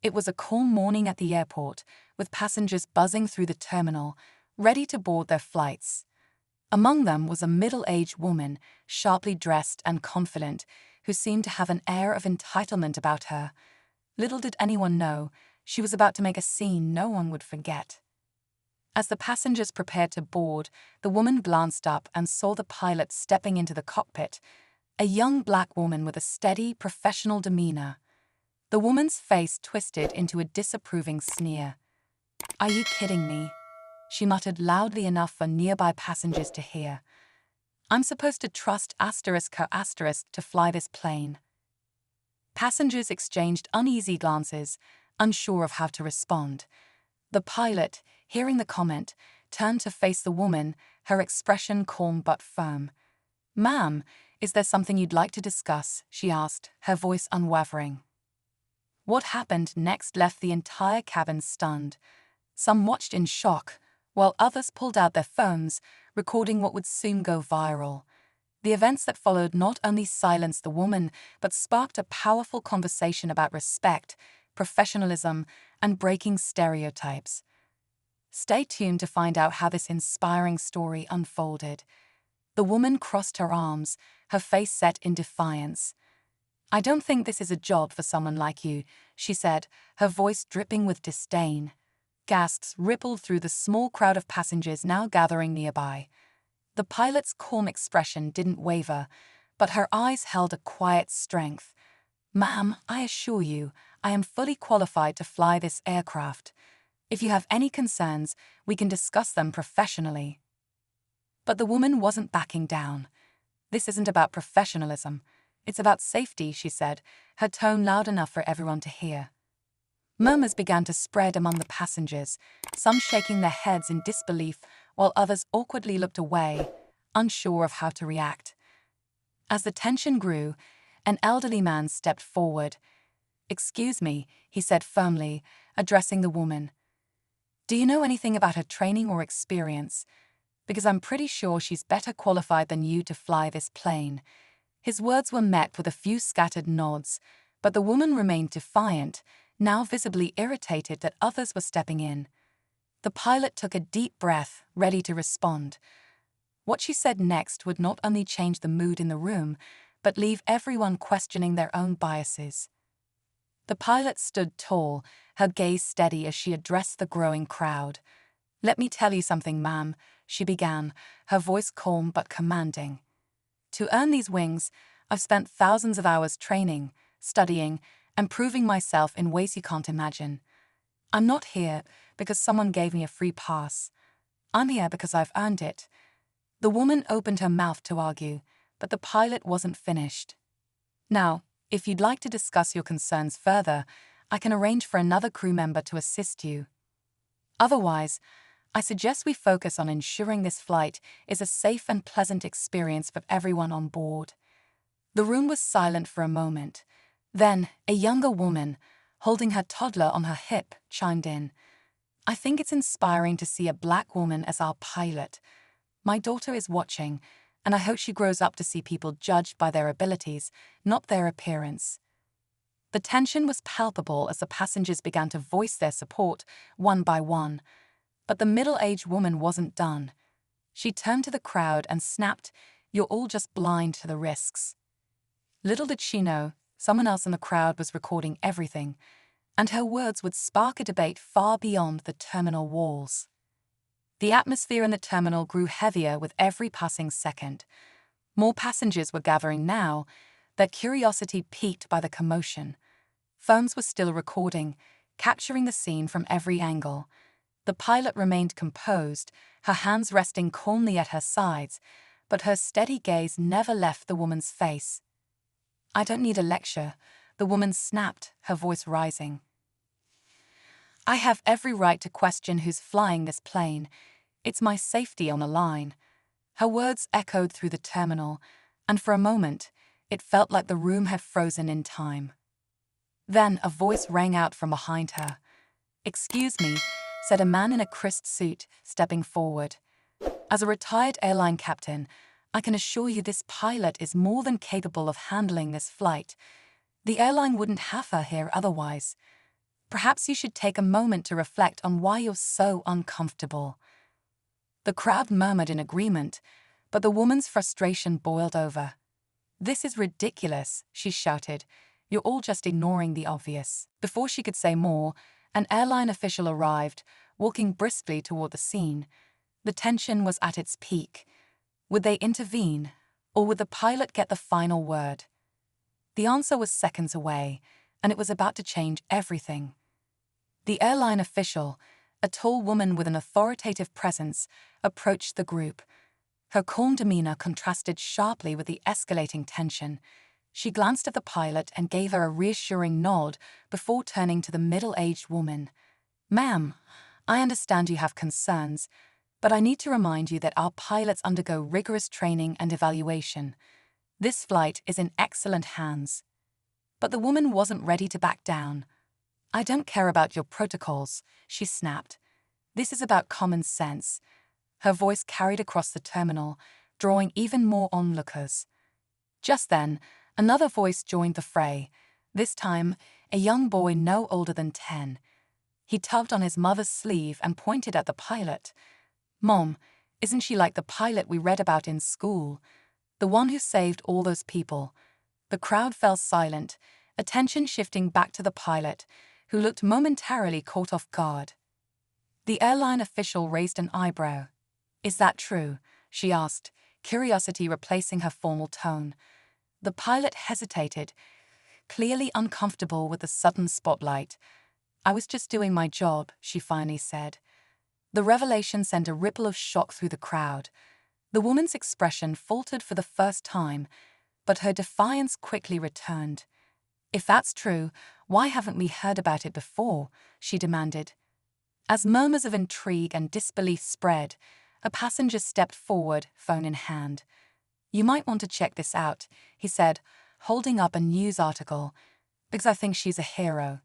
It was a calm morning at the airport, with passengers buzzing through the terminal, ready to board their flights. Among them was a middle-aged woman, sharply dressed and confident, who seemed to have an air of entitlement about her. Little did anyone know, she was about to make a scene no one would forget. As the passengers prepared to board, the woman glanced up and saw the pilot stepping into the cockpit, a young black woman with a steady, professional demeanor. The woman's face twisted into a disapproving sneer. "Are you kidding me?" she muttered loudly enough for nearby passengers to hear. "I'm supposed to trust **** to fly this plane." Passengers exchanged uneasy glances, unsure of how to respond. The pilot, hearing the comment, turned to face the woman, her expression calm but firm. "Ma'am, is there something you'd like to discuss?" she asked, her voice unwavering. What happened next left the entire cabin stunned. Some watched in shock, while others pulled out their phones, recording what would soon go viral. The events that followed not only silenced the woman, but sparked a powerful conversation about respect, professionalism, and breaking stereotypes. Stay tuned to find out how this inspiring story unfolded. The woman crossed her arms, her face set in defiance. "I don't think this is a job for someone like you," she said, her voice dripping with disdain. Gasps rippled through the small crowd of passengers now gathering nearby. The pilot's calm expression didn't waver, but her eyes held a quiet strength. "Ma'am, I assure you, I am fully qualified to fly this aircraft. If you have any concerns, we can discuss them professionally." But the woman wasn't backing down. "This isn't about professionalism. It's about safety," she said, her tone loud enough for everyone to hear. Murmurs began to spread among the passengers, some shaking their heads in disbelief while others awkwardly looked away, unsure of how to react. As the tension grew, an elderly man stepped forward. "Excuse me," he said firmly, addressing the woman. "Do you know anything about her training or experience? Because I'm pretty sure she's better qualified than you to fly this plane." His words were met with a few scattered nods, but the woman remained defiant, now visibly irritated that others were stepping in. The pilot took a deep breath, ready to respond. What she said next would not only change the mood in the room, but leave everyone questioning their own biases. The pilot stood tall, her gaze steady as she addressed the growing crowd. "Let me tell you something, ma'am," she began, her voice calm but commanding. "To earn these wings, I've spent thousands of hours training, studying, and proving myself in ways you can't imagine. I'm not here because someone gave me a free pass. I'm here because I've earned it." The woman opened her mouth to argue, but the pilot wasn't finished. "Now, if you'd like to discuss your concerns further, I can arrange for another crew member to assist you. Otherwise, I suggest we focus on ensuring this flight is a safe and pleasant experience for everyone on board." The room was silent for a moment. Then, a younger woman, holding her toddler on her hip, chimed in. "I think it's inspiring to see a black woman as our pilot. My daughter is watching, and I hope she grows up to see people judged by their abilities, not their appearance." The tension was palpable as the passengers began to voice their support, one by one. But the middle-aged woman wasn't done. She turned to the crowd and snapped, "You're all just blind to the risks." Little did she know, someone else in the crowd was recording everything, and her words would spark a debate far beyond the terminal walls. The atmosphere in the terminal grew heavier with every passing second. More passengers were gathering now, their curiosity piqued by the commotion. Phones were still recording, capturing the scene from every angle. The pilot remained composed, her hands resting calmly at her sides, but her steady gaze never left the woman's face. "I don't need a lecture," the woman snapped, her voice rising. "I have every right to question who's flying this plane. It's my safety on the line." Her words echoed through the terminal, and for a moment, it felt like the room had frozen in time. Then a voice rang out from behind her. "Excuse me," said a man in a crisp suit, stepping forward. "As a retired airline captain, I can assure you this pilot is more than capable of handling this flight. The airline wouldn't have her here otherwise." Perhaps you should take a moment to reflect on why you're so uncomfortable." The crowd murmured in agreement, but the woman's frustration boiled over. "This is ridiculous," she shouted. "You're all just ignoring the obvious." Before she could say more, an airline official arrived, walking briskly toward the scene. The tension was at its peak. Would they intervene, or would the pilot get the final word? The answer was seconds away, and it was about to change everything. The airline official, a tall woman with an authoritative presence, approached the group. Her calm demeanor contrasted sharply with the escalating tension. She glanced at the pilot and gave her a reassuring nod before turning to the middle-aged woman. "Ma'am, I understand you have concerns, but I need to remind you that our pilots undergo rigorous training and evaluation. This flight is in excellent hands." But the woman wasn't ready to back down. "I don't care about your protocols," she snapped. "This is about common sense." Her voice carried across the terminal, drawing even more onlookers. Just then, another voice joined the fray, this time a young boy no older than 10. He tugged on his mother's sleeve and pointed at the pilot. "Mom, isn't she like the pilot we read about in school? The one who saved all those people?" The crowd fell silent, attention shifting back to the pilot, who looked momentarily caught off guard. The airline official raised an eyebrow. "Is that true?" she asked, curiosity replacing her formal tone. The pilot hesitated, clearly uncomfortable with the sudden spotlight. "I was just doing my job," she finally said. The revelation sent a ripple of shock through the crowd. The woman's expression faltered for the first time, but her defiance quickly returned. "If that's true, why haven't we heard about it before?" she demanded. As murmurs of intrigue and disbelief spread, a passenger stepped forward, phone in hand. "You might want to check this out," he said, holding up a news article, "because I think she's a hero."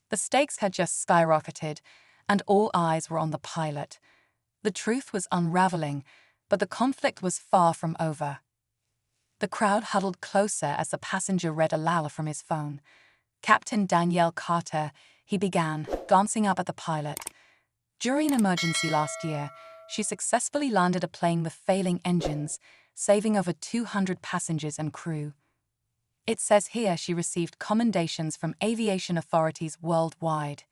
The stakes had just skyrocketed, and all eyes were on the pilot. The truth was unraveling, but the conflict was far from over. The crowd huddled closer as the passenger read aloud from his phone. "Captain Danielle Carter," he began, glancing up at the pilot. "During an emergency last year, she successfully landed a plane with failing engines, saving over 200 passengers and crew. It says here she received commendations from aviation authorities worldwide."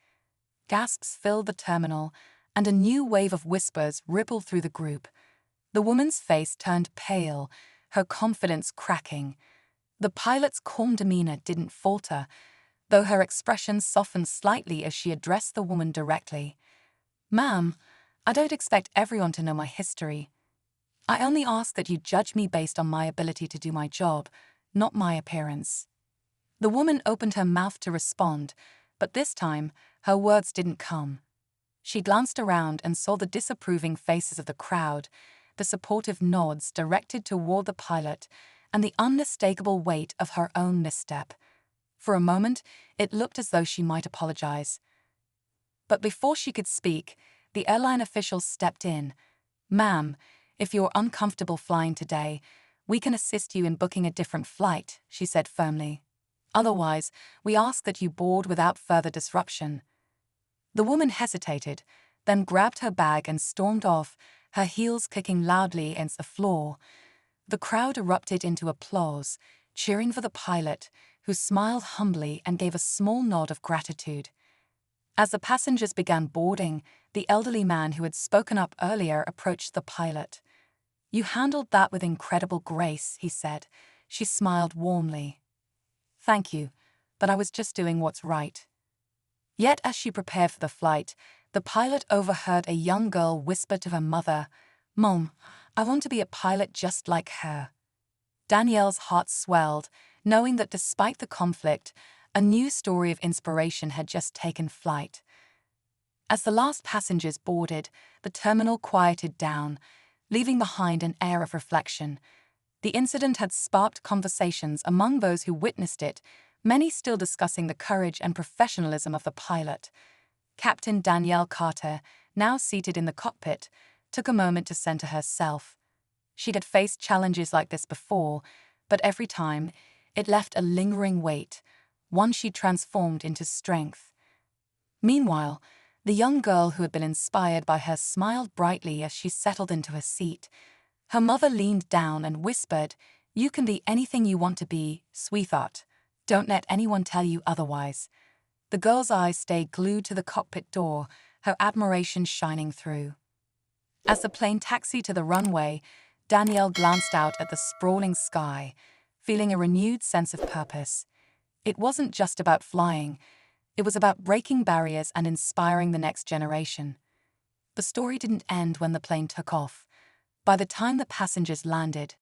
Gasps filled the terminal, and a new wave of whispers rippled through the group. The woman's face turned pale, her confidence cracking. The pilot's calm demeanor didn't falter, though her expression softened slightly as she addressed the woman directly. "Ma'am, I don't expect everyone to know my history. I only ask that you judge me based on my ability to do my job, not my appearance." The woman opened her mouth to respond, but this time, her words didn't come. She glanced around and saw the disapproving faces of the crowd, the supportive nods directed toward the pilot, and the unmistakable weight of her own misstep. For a moment, it looked as though she might apologize. But before she could speak, the airline official stepped in. "Ma'am, if you're uncomfortable flying today, we can assist you in booking a different flight," she said firmly. "Otherwise, we ask that you board without further disruption." The woman hesitated, then grabbed her bag and stormed off, her heels kicking loudly against the floor. The crowd erupted into applause, cheering for the pilot, who smiled humbly and gave a small nod of gratitude. As the passengers began boarding, the elderly man who had spoken up earlier approached the pilot. "You handled that with incredible grace," he said. She smiled warmly. "Thank you, but I was just doing what's right." Yet as she prepared for the flight, the pilot overheard a young girl whisper to her mother, "Mom, I want to be a pilot just like her." Danielle's heart swelled, knowing that despite the conflict, a new story of inspiration had just taken flight. As the last passengers boarded, the terminal quieted down, leaving behind an air of reflection. The incident had sparked conversations among those who witnessed it, many still discussing the courage and professionalism of the pilot. Captain Danielle Carter, now seated in the cockpit, took a moment to center herself. She had faced challenges like this before, but every time, it left a lingering weight, one she transformed into strength. Meanwhile, the young girl who had been inspired by her smiled brightly as she settled into her seat. Her mother leaned down and whispered, "You can be anything you want to be, sweetheart. Don't let anyone tell you otherwise." The girl's eyes stayed glued to the cockpit door, her admiration shining through. As the plane taxied to the runway, Danielle glanced out at the sprawling sky, feeling a renewed sense of purpose. It wasn't just about flying, it was about breaking barriers and inspiring the next generation. The story didn't end when the plane took off. By the time the passengers landed,